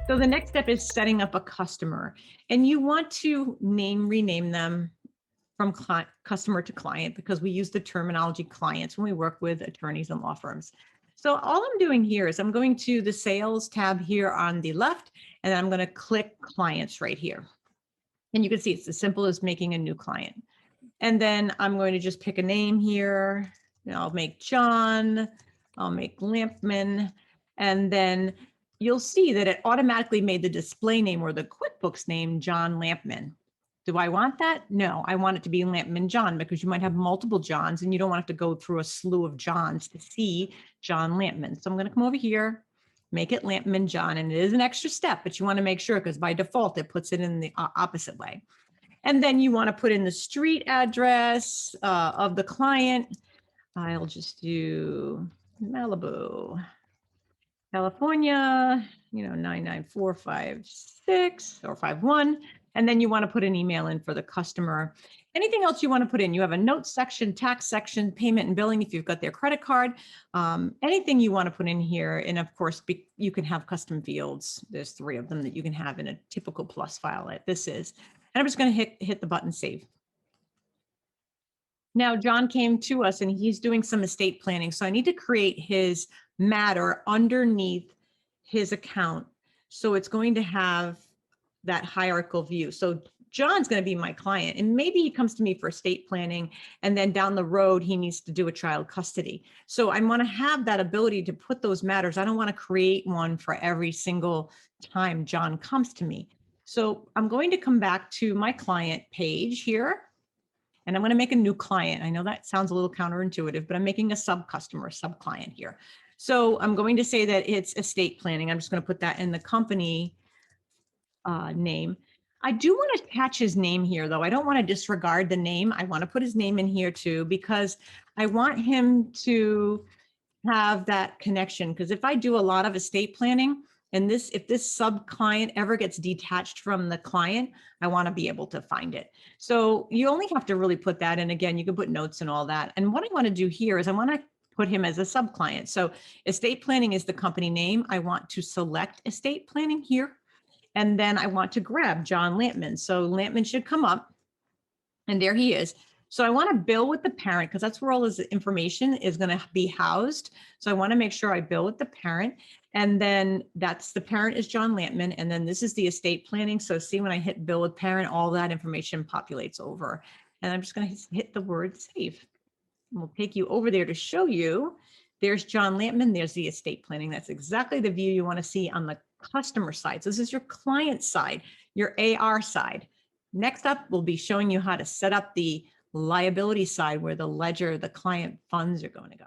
So the next step is setting up a customer, and you want to rename them from customer to client, because we use the terminology clients when we work with attorneys and law firms. So all I'm doing here is I'm going to the sales tab here on the left, and then I'm going to click clients right here. And you can see it's as simple as making a new client. And then I'm going to just pick a name here. I'll make John, I'll make Lampman, and then you'll see that it automatically made the display name or the QuickBooks name John Lampman. Do I want that? No, I want it to be Lampman John, because you might have multiple Johns and you don't want to go through a slew of Johns to see John Lampman. So I'm going to come over here, make it Lampman John, and it is an extra step, but you want to make sure, because by default it puts it in the opposite way. And then you want to put in the street address of the client. I'll just do Malibu, California, 99456 or 51. And then you want to put an email in for the customer. Anything else you want to put in? You have a notes section, tax section, payment and billing if you've got their credit card, anything you want to put in here. And of course, you can have custom fields. There's 3 of them that you can have in a typical Plus file like this is. And I'm just going to hit the button save. Now, John came to us and he's doing some estate planning. So I need to create his matter underneath his account. So it's going to have that hierarchical view. So John's going to be my client, and maybe he comes to me for estate planning, and then down the road, he needs to do a child custody. So I want to have that ability to put those matters. I don't want to create one for every single time John comes to me. So I'm going to come back to my client page here, and I'm going to make a new client. I know that sounds a little counterintuitive, but I'm making a sub-customer, a sub-client here. So I'm going to say that it's estate planning. I'm just going to put that in the company name. I do want to attach his name here, though. I don't want to disregard the name. I want to put his name in here too, because I want him to have that connection. Because if I do a lot of estate planning, and if this sub client ever gets detached from the client, I want to be able to find it. So you only have to really put that in. Again, you can put notes and all that. And what I want to do here is I want to put him as a sub client. So estate planning is the company name. I want to select estate planning here. And then I want to grab John Lampman. So Lampman should come up, and there he is. So I want to bill with the parent, because that's where all his information is going to be housed. So I want to make sure I bill with the parent. And then the parent is John Lampman. And then this is the estate planning. So see, when I hit bill with parent, all that information populates over. And I'm just going to hit the word save. And we'll take you over there to show you. There's John Lampman. There's the estate planning. That's exactly the view you want to see on the customer side. So this is your client side, your AR side. Next up, we'll be showing you how to set up the liability side, where the ledger, the client funds are going to go.